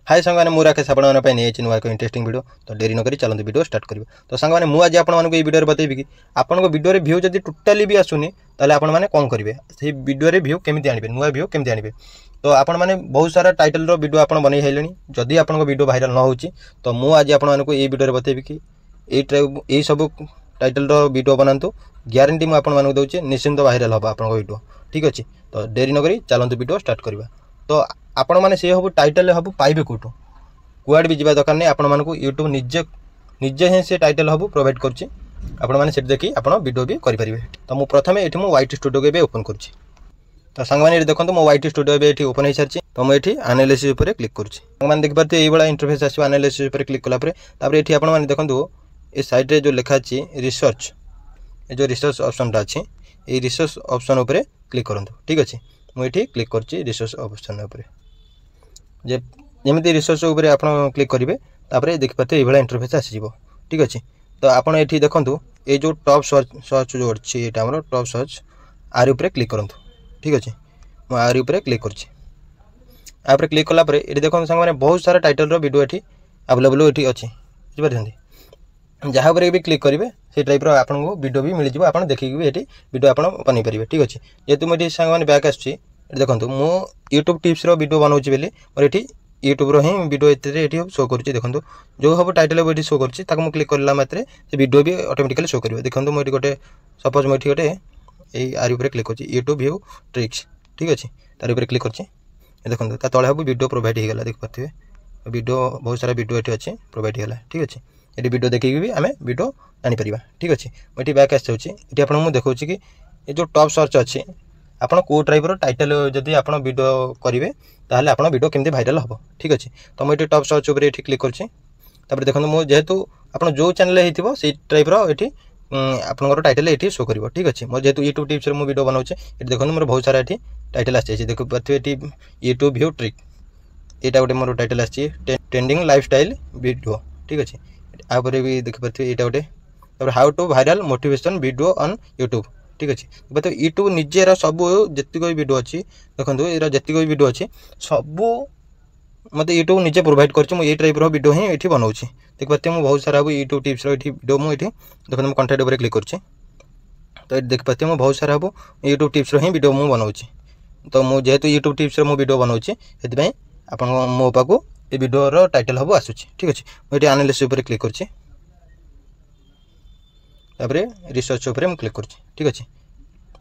हाय सांग मैंने राकेश आपण नहीं नुआ एक इंटरेस्टिंग वीडियो तो डेरी नक चलते वीडियो स्टार्ट करेंगे। तो सांग मैंने मुझे आपको ये वीडियो बतेबी कि आपको वीडियो भ्यू जब टोटाली भी आसुनी ताले आपण मैंने कौन करेंगे से वीडियो भ्यू केमी आने नुआ भ्यू केमी आने। तो आपण मैंने बहुत सारा टाइटल वीडियो आप बन सारे जदि आप वीडियो भाइराल न हो तो मुझे आपको ये वीडियो बतेबी कि यही सब टाइटल वीडियो बनातु ग्यारंटी मुझे दूसरी निश्चिंत भाइराल हम आप वीडियो ठीक अच्छे। तो डेरी नक चलते वीडियो स्टार्ट करवा। तो आपण मैंने से सब टाइटल हम पाइबे कौटू कुआड भी जावा दरकार नहीं आपण मानक यूट्यूब निजे ही से टाइटल हम प्रोवाइड करछि आपण माने सेट देखि आपण वीडियो भी करि परिबे। तो मु प्रथमे एठी मु वाईटी स्टूडियो के ओपन करछि। तो संग माने देखंतु मो वाईटी स्टूडियो भी एठी ओपन हो सारछि। तो मु एठी एनालिसिस ऊपर क्लिक करछि। संग माने देख पाते एई बडा इंटरफेस आसी एनालिसिस ऊपर क्लिक कला परे एठी आपण माने देखंतु ए साइड रे जो लिखा अछि रिसर्च ए जो रिसर्च ऑप्शन ता अछि ए रिसर्च ऑप्शन ऊपर क्लिक करंतु ठीक अछि। मु एठी क्लिक करछि रिसर्च ऑप्शन ऊपर जे जमी रिसर्च उपर आप क्लिक करेंगे तापर देखिए ये इंटरफेस आसीज ठीक अच्छे। तो आपड़ ये देखूँ ये जो टॉप सर्च जो अच्छी ये टॉप सर्च आर ऊपर क्लिक करूँ ठीक अच्छे। मुझे आर ऊपर क्लिक कर क्लिक कलापर ये देखो सांग बहुत सारा टाइटल वीडियो ये अवेलेबल ये अच्छी बुझे जहाँ भी क्लिक करेंगे से टाइप आपको वीडियो भी मिल जाए आप देखिए भी ये वीडियो आप बन पारे ठीक अच्छे। जेहेतु मुझे सांग बैक आसुँच देखो मु यूट्यूब टिप्स वीडियो बनाऊँगी बोली मोर ये यूट्यूब रो ही वीडियो ये शो करुँच देखो जो हम टाइटल ये शो कर क्लिक करला मात्रे से वीडियो भी ऑटोमेटिकली शो कर देखो मुझे गोटे सपोज मुझे गोटे यही आर ऊपर क्लिक कर यूट्यूब व्यू ट्रिक्स ठीक अच्छे तार ऊपर क्लिक कर देखो तले हम वीडियो प्रोवाइड होगा देख पारे वीडियो बहुत सारा वीडियो ये अच्छे प्रोवाइड होगा ठीक अच्छे। ये वीडियो देखिए भी आम वीडियो जानीपर ठीक अच्छे। मुझे बैक आसी आपको देखा कि ये जो टॉप सर्च अच्छे आपड़ कौ टाइप टाइटल जदि आप वीडियो करेंगे ताहले आप वीडियो केमती भाइराल हम ठीक अच्छे। तो मुझे टॉप सर्च उपर ये क्लिक कर देखो मुझे जेहेतु आप जो चैनल हो से टाइप ये आपंकर टाइटल ये शो कर ठीक अच्छे। मोर जेहेतु यूट्यूब टिप्स मुझे वीडियो बनाऊे ये देखो मोर बहुत सारा ये टाइटल आसी देख पारे ये यूट्यूब व्यू ट्रिक यहाँ गोटे मोर टाइटल आसी ट्रेंडिंग लाइफस्टाइल वीडियो ठीक अच्छे। आप भी देख पारे यहाँ गोटे how to viral motivation video on YouTube ठीक अच्छे। बट यूट्यूब निजे सब जितक वीडियो अच्छी देखो ये जितक वीडियो अच्छी सब मत यूट्यूब निजे प्रोवाइड कर टाइप वीडियो ही ये बनाऊँ देख पाते मुझे बहुत सारा यूट्यूब टिप्स वीडियो मुझे देखो मुझे कंटेंट उपर क्लिक कर तो देख पाते मुझे बहुत सारा यूट्यूब टिप्स ही वीडियो मुझे बनाऊँ। तो मुझे जेहेतु यूट्यूब टिप्स मुझे वीडियो बनाऊँ से आप मो पाक ये वीडियो टाइटल हम आसूँ ठीक अच्छे। मुझे एनालिसिस उपर क्लिक कर रिसर्च उपर क्लिक कर ठीक अच्छे।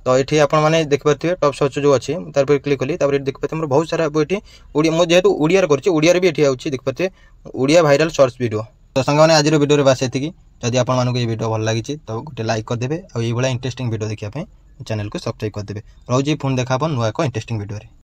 तो ये आप देख पारे टॉप सर्च जो अच्छे तार क्लिक कली देख पाते मोर बहुत सारा ये मुझे जेहेतु ओडिया कर भी ये देख पाते ओडिया भाइराल सर्च वीडियो। तो सांग मैंने आज वीडियो बस ये जदि आपको ये वीडियो भल लगी तो गोटे लाइक करदे और ये इंटरेस्टिंग वीडियो देखा चैनल को सब्सक्राइब करदे रोज पुणी देखा नुआ एक इंटरेस्टिंग वीडियो।